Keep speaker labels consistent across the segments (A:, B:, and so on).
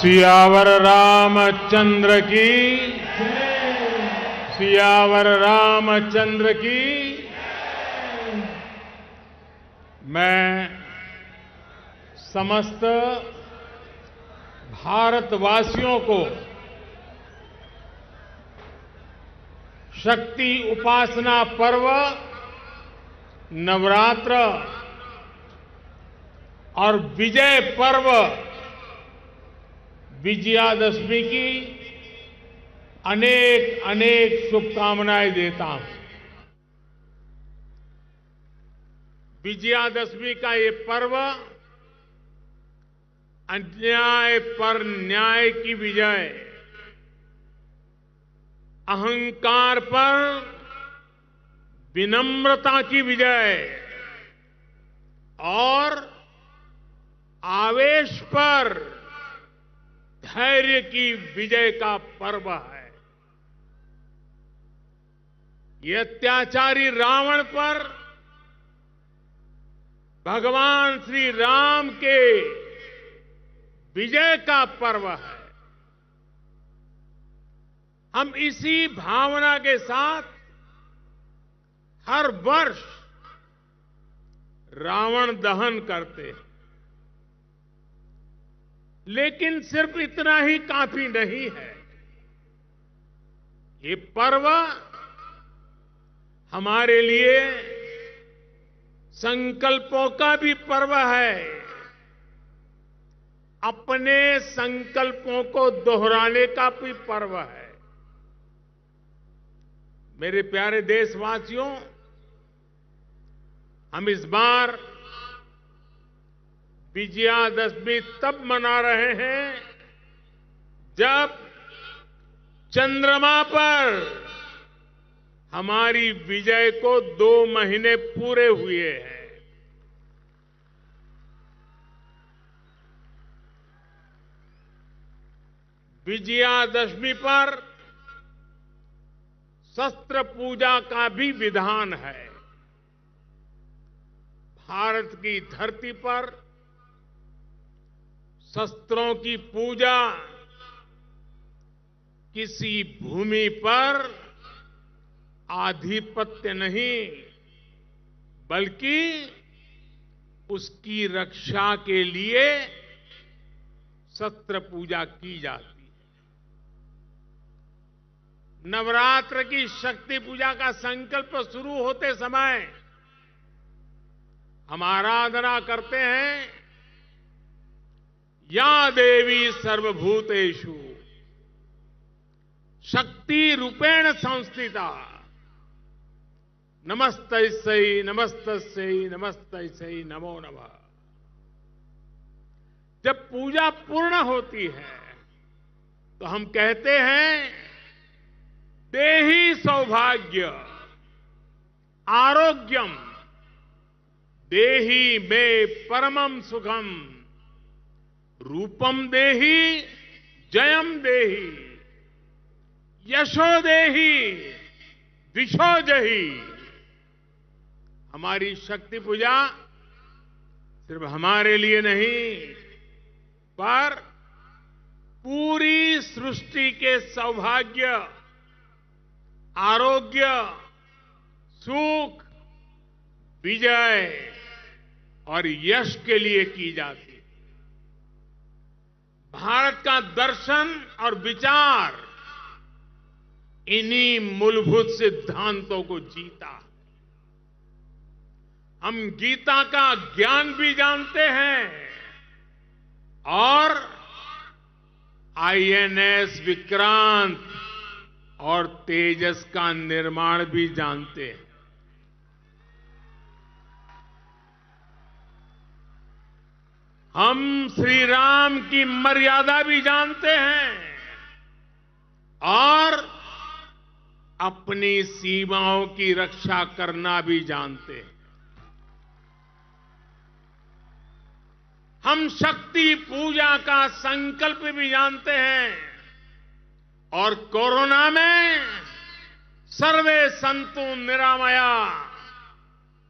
A: सियावर रामचंद्र की, सियावर रामचंद्र की। मैं समस्त भारतवासियों को शक्ति उपासना पर्व नवरात्र और विजय पर्व विजयादशमी की अनेक अनेक शुभकामनाएं देता हूं। विजयादशमी का ये पर्व अन्याय पर न्याय की विजय, अहंकार पर विनम्रता की विजय और आवेश पर धैर्य की विजय का पर्व है। ये अत्याचारी रावण पर भगवान श्री राम के विजय का पर्व है। हम इसी भावना के साथ हर वर्ष रावण दहन करते हैं, लेकिन सिर्फ इतना ही काफी नहीं है। ये पर्व हमारे लिए संकल्पों का भी पर्व है। अपने संकल्पों को दोहराने का भी पर्व है। मेरे प्यारे देशवासियों, हम इस बार विजयादशमी तब मना रहे हैं जब चंद्रमा पर हमारी विजय को 2 महीने पूरे हुए हैं। विजयादशमी पर शस्त्र पूजा का भी विधान है। भारत की धरती पर शस्त्रों की पूजा किसी भूमि पर आधिपत्य नहीं, बल्कि उसकी रक्षा के लिए शस्त्र पूजा की जाती है। नवरात्र की शक्ति पूजा का संकल्प शुरू होते समय हम आराधना करते हैं, या देवी सर्वभूतेषु शक्ति रूपेण संस्थिता नमस्तस्यै नमस्तस्यै नमस्तस्यै नमो नमः। जब पूजा पूर्ण होती है तो हम कहते हैं, देहि सौभाग्य आरोग्यम देहि मे परमम सुखम रूपम देहि जयम देहि यशो देहि विशो जहि। हमारी शक्ति पूजा सिर्फ हमारे लिए नहीं, पर पूरी सृष्टि के सौभाग्य, आरोग्य, सुख, विजय और यश के लिए की जाती है। भारत का दर्शन और विचार इन्हीं मूलभूत सिद्धांतों को जीता। हम गीता का ज्ञान भी जानते हैं और आईएनएस विक्रांत और तेजस का निर्माण भी जानते हैं। हम श्री राम की मर्यादा भी जानते हैं और अपनी सीमाओं की रक्षा करना भी जानते हैं। हम शक्ति पूजा का संकल्प भी जानते हैं और कोरोना में सर्वे संतु निरामया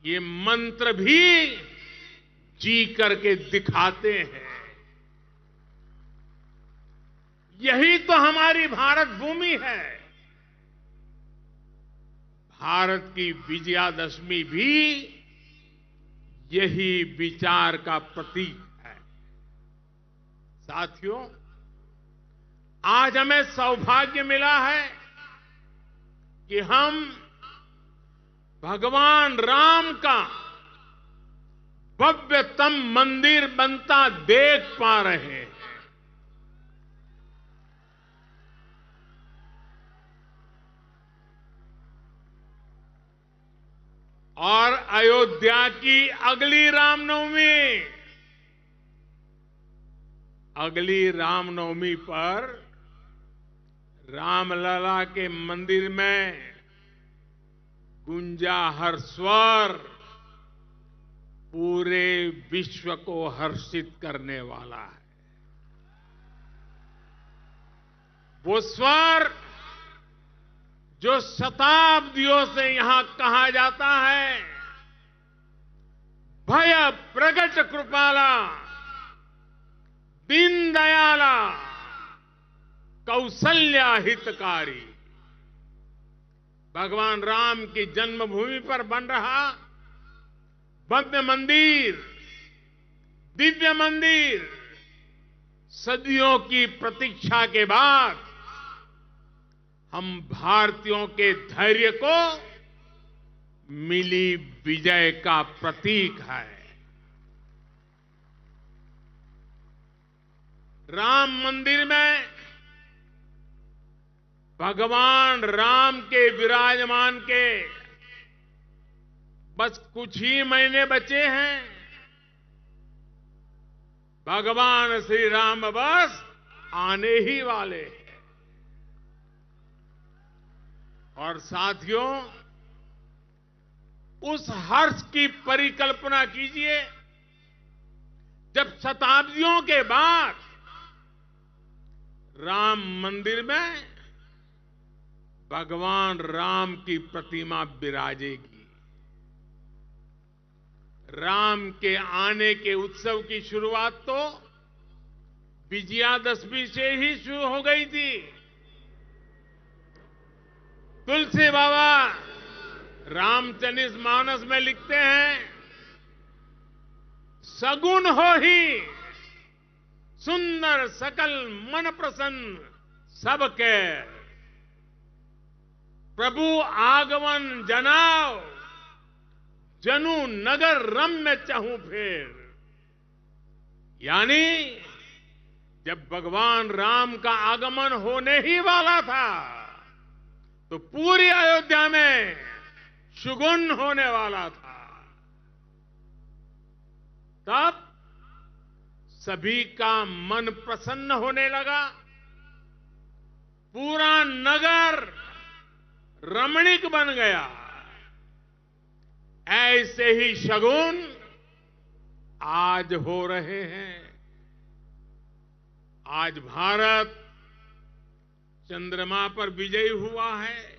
A: ये मंत्र भी जी करके दिखाते हैं। यही तो हमारी भारत भूमि है। भारत की विजयादशमी भी यही विचार का प्रतीक है। साथियों, आज हमें सौभाग्य मिला है कि हम भगवान राम का भव्यतम मंदिर बनता देख पा रहे हैं। और अयोध्या की अगली रामनवमी पर रामलला के मंदिर में गूंजा हर स्वर पूरे विश्व को हर्षित करने वाला है। वो स्वर जो शताब्दियों से यहां कहा जाता है, भय प्रगट कृपाला, दीन दयाला, कौशल्या हितकारी। भगवान राम की जन्मभूमि पर बन रहा भव्य मंदिर, दिव्य मंदिर, सदियों की प्रतीक्षा के बाद हम भारतीयों के धैर्य को मिली विजय का प्रतीक है। राम मंदिर में भगवान राम के विराजमान के बस कुछ ही महीने बचे हैं। भगवान श्री राम बस आने ही वाले हैं। और साथियों, उस हर्ष की परिकल्पना कीजिए जब शताब्दियों के बाद राम मंदिर में भगवान राम की प्रतिमा विराजेगी। राम के आने के उत्सव की शुरुआत तो विजयादशमी से ही शुरू हो गई थी। तुलसी बाबा रामचरित मानस में लिखते हैं, सगुन हो ही सुंदर सकल मन प्रसन्न सबके, प्रभु आगमन जनाओ जनु नगर रम्य चहु फेर। यानी जब भगवान राम का आगमन होने ही वाला था तो पूरी अयोध्या में शुगुन होने वाला था। तब सभी का मन प्रसन्न होने लगा, पूरा नगर रमणीक बन गया। ऐसे ही शगुन आज हो रहे हैं। आज भारत चंद्रमा पर विजयी हुआ है।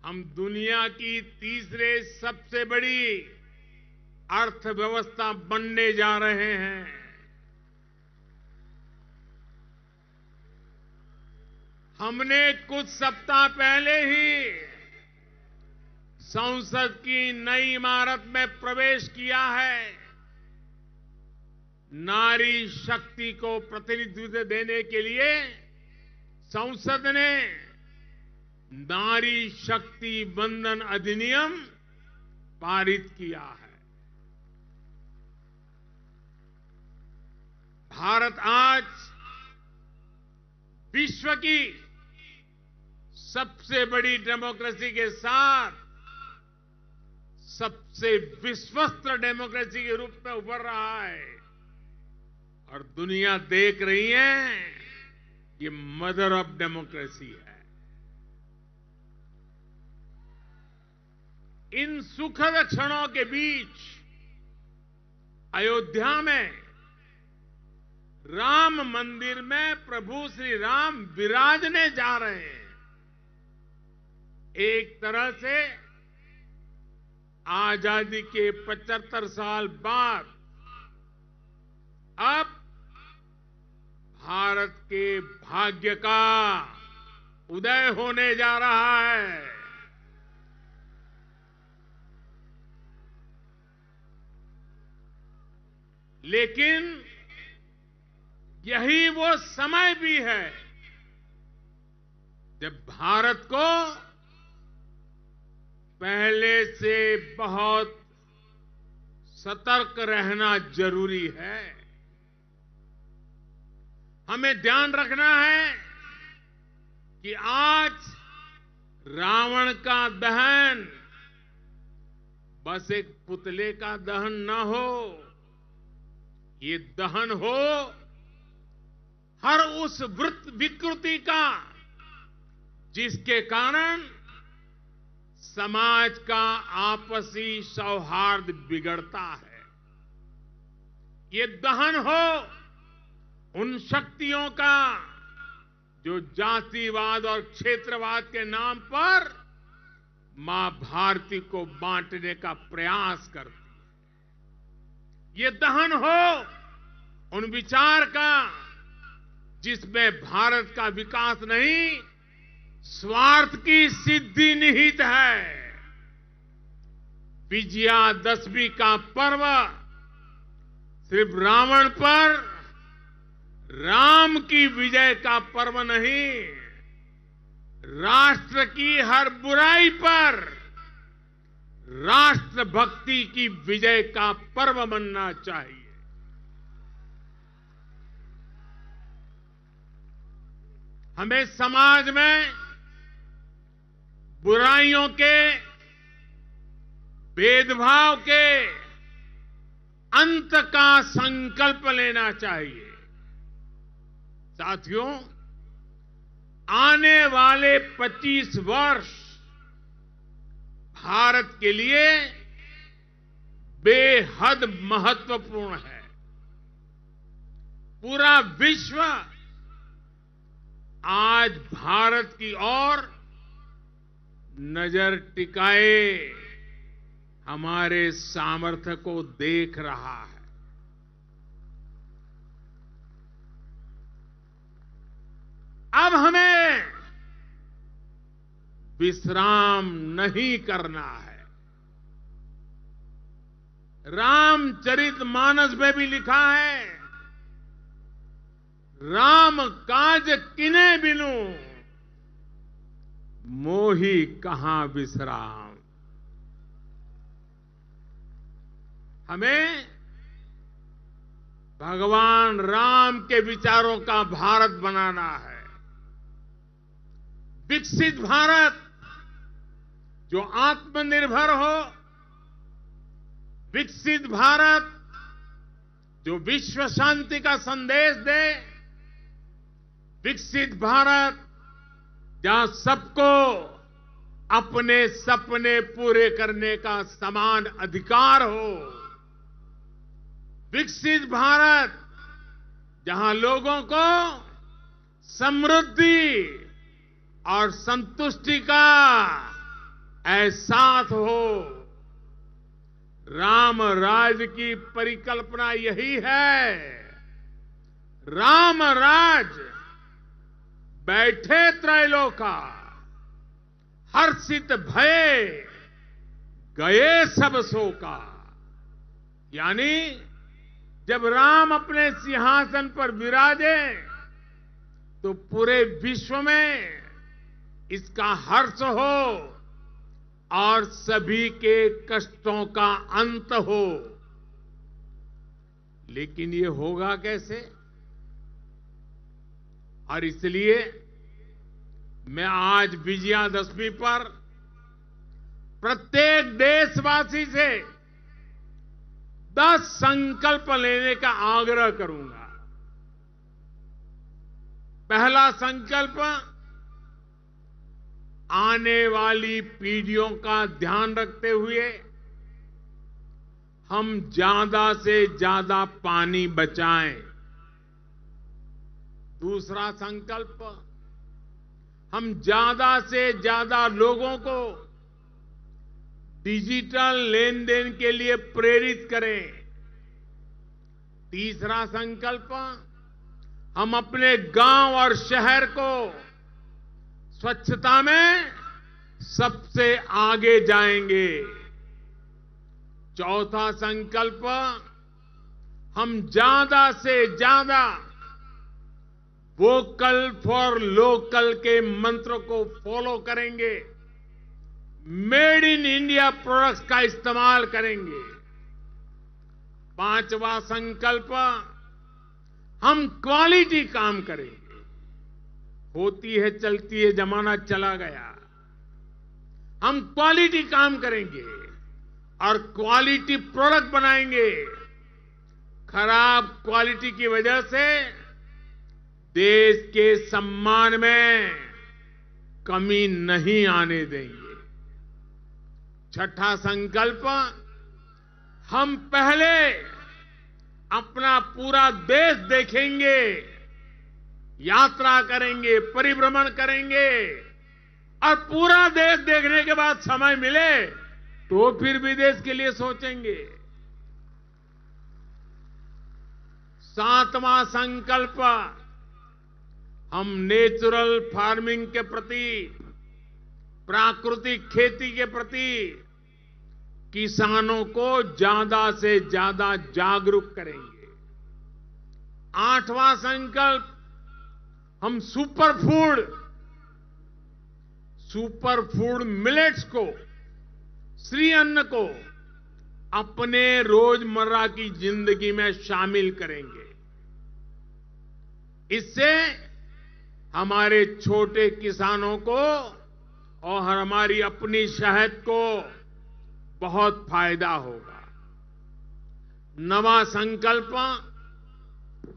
A: हम दुनिया की तीसरे सबसे बड़ी अर्थव्यवस्था बनने जा रहे हैं। हमने कुछ सप्ताह पहले ही संसद की नई इमारत में प्रवेश किया है। नारी शक्ति को प्रतिनिधित्व देने के लिए संसद ने नारी शक्ति वंदन अधिनियम पारित किया है। भारत आज विश्व की सबसे बड़ी डेमोक्रेसी के साथ सबसे विश्वस्त डेमोक्रेसी के रूप में उभर रहा है। और दुनिया देख रही है कि मदर ऑफ डेमोक्रेसी है। इन सुखद क्षणों के बीच अयोध्या में राम मंदिर में प्रभु श्री राम विराजने जा रहे हैं। एक तरह से आजादी के 75 साल बाद अब भारत के भाग्य का उदय होने जा रहा है। लेकिन यही वो समय भी है जब भारत को पहले से बहुत सतर्क रहना जरूरी है। हमें ध्यान रखना है कि आज रावण का दहन बस एक पुतले का दहन न हो, ये दहन हो हर उस विकृति का जिसके कारण समाज का आपसी सौहार्द बिगड़ता है। ये दहन हो उन शक्तियों का जो जातिवाद और क्षेत्रवाद के नाम पर मां भारती को बांटने का प्रयास करती है। ये दहन हो उन विचार का जिसमें भारत का विकास नहीं, स्वार्थ की सिद्धि निहित है। विजयादशमी का पर्व सिर्फ रावण पर राम की विजय का पर्व नहीं, राष्ट्र की हर बुराई पर राष्ट्रभक्ति की विजय का पर्व बनना चाहिए। हमें समाज में बुराइयों के, भेदभाव के अंत का संकल्प लेना चाहिए। साथियों, आने वाले 25 वर्ष भारत के लिए बेहद महत्वपूर्ण है। पूरा विश्व आज भारत की ओर नजर टिकाए हमारे सामर्थ्य को देख रहा है। अब हमें विश्राम नहीं करना है। रामचरितमानस में भी लिखा है, राम काज किने बिनु मोही कहां विश्राम। हमें भगवान राम के विचारों का भारत बनाना है। विकसित भारत जो आत्मनिर्भर हो, विकसित भारत जो विश्व शांति का संदेश दे, विकसित भारत जहां सबको अपने सपने पूरे करने का समान अधिकार हो, विकसित भारत जहां लोगों को समृद्धि और संतुष्टि का एहसास हो। राम राज की परिकल्पना यही है। राम राज बैठे त्रैलोका, हर्षित भये गए सब शोका। यानी जब राम अपने सिंहासन पर विराजे तो पूरे विश्व में इसका हर्ष हो और सभी के कष्टों का अंत हो। लेकिन ये होगा कैसे? और इसलिए मैं आज विजयादशमी पर प्रत्येक देशवासी से 10 संकल्प लेने का आग्रह करूंगा। पहला संकल्प, आने वाली पीढ़ियों का ध्यान रखते हुए हम ज्यादा से ज्यादा पानी बचाएं। दूसरा संकल्प, हम ज्यादा से ज्यादा लोगों को डिजिटल लेन देन के लिए प्रेरित करें। तीसरा संकल्प, हम अपने गांव और शहर को स्वच्छता में सबसे आगे जाएंगे। चौथा संकल्प, हम ज्यादा से ज्यादा वोकल फॉर लोकल के मंत्र को फॉलो करेंगे। मेड इन इंडिया प्रोडक्ट्स का इस्तेमाल करेंगे। पांचवा संकल्प, हम क्वालिटी काम करेंगे। होती है चलती है, जमाना चला गया। हम क्वालिटी काम करेंगे और क्वालिटी प्रोडक्ट बनाएंगे। खराब क्वालिटी की वजह से देश के सम्मान में कमी नहीं आने देंगे। छठा संकल्प, हम पहले अपना पूरा देश देखेंगे, यात्रा करेंगे, परिभ्रमण करेंगे और पूरा देश देखने के बाद समय मिले तो फिर विदेश के लिए सोचेंगे। सातवां संकल्प, हम नेचुरल फार्मिंग के प्रति, प्राकृतिक खेती के प्रति किसानों को ज्यादा से ज्यादा जागरूक करेंगे। आठवां संकल्प, हम सुपर फूड मिलेट्स को, श्री अन्न को अपने रोजमर्रा की जिंदगी में शामिल करेंगे। इससे हमारे छोटे किसानों को और हमारी अपनी शहद को बहुत फायदा होगा। नवा संकल्प,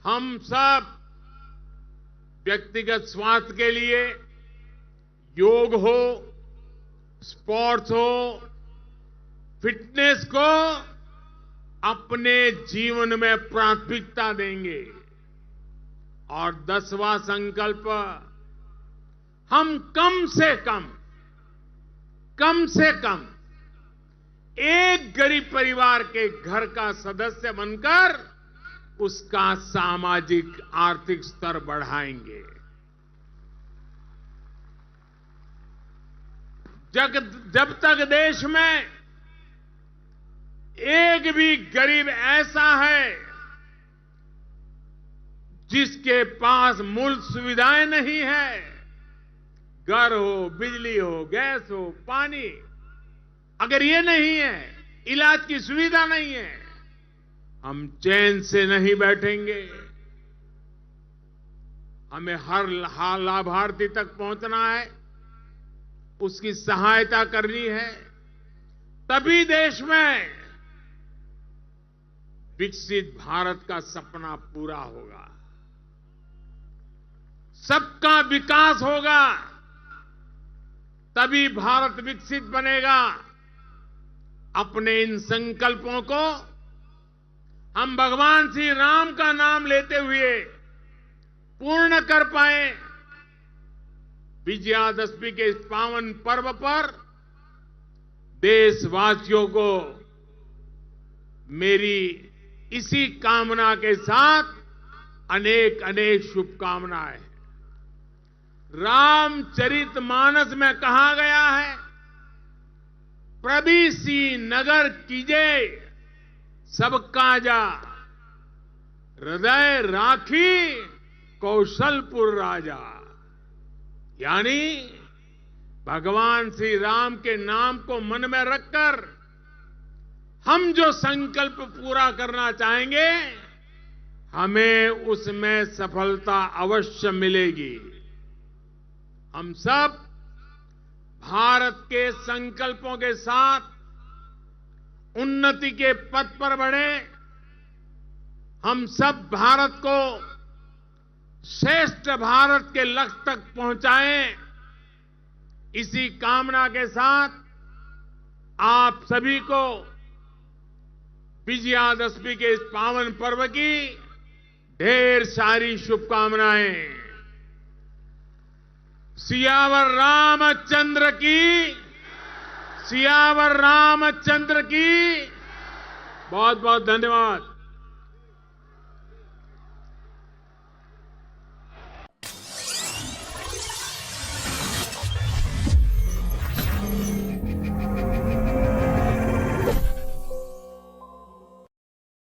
A: हम सब व्यक्तिगत स्वास्थ्य के लिए योग हो, स्पोर्ट्स हो, फिटनेस को अपने जीवन में प्राथमिकता देंगे। और 10वां संकल्प, हम कम से कम एक गरीब परिवार के घर का सदस्य बनकर उसका सामाजिक आर्थिक स्तर बढ़ाएंगे। जब तक देश में एक भी गरीब ऐसा है जिसके पास मूल सुविधाएं नहीं है, घर हो, बिजली हो, गैस हो, पानी, अगर ये नहीं है, इलाज की सुविधा नहीं है, हम चैन से नहीं बैठेंगे। हमें हर लाभार्थी तक पहुंचना है, उसकी सहायता करनी है, तभी देश में विकसित भारत का सपना पूरा होगा, सबका विकास होगा, तभी भारत विकसित बनेगा। अपने इन संकल्पों को हम भगवान श्री राम का नाम लेते हुए पूर्ण कर पाए। विजयादशमी के इस पावन पर्व पर देशवासियों को मेरी इसी कामना के साथ अनेक अनेक शुभकामनाएं। रामचरितमानस में कहा गया है, प्रभीसी नगर कीजे सब काजा, हृदय राखी कौशलपुर राजा। यानी भगवान श्री राम के नाम को मन में रखकर हम जो संकल्प पूरा करना चाहेंगे, हमें उसमें सफलता अवश्य मिलेगी। हम सब भारत के संकल्पों के साथ उन्नति के पथ पर बढ़े। हम सब भारत को श्रेष्ठ भारत के लक्ष्य तक पहुंचाएं। इसी कामना के साथ आप सभी को विजयादशमी के इस पावन पर्व की ढेर सारी शुभकामनाएं। सियावर रामचंद्र की, सियावर रामचंद्र की। बहुत बहुत धन्यवाद।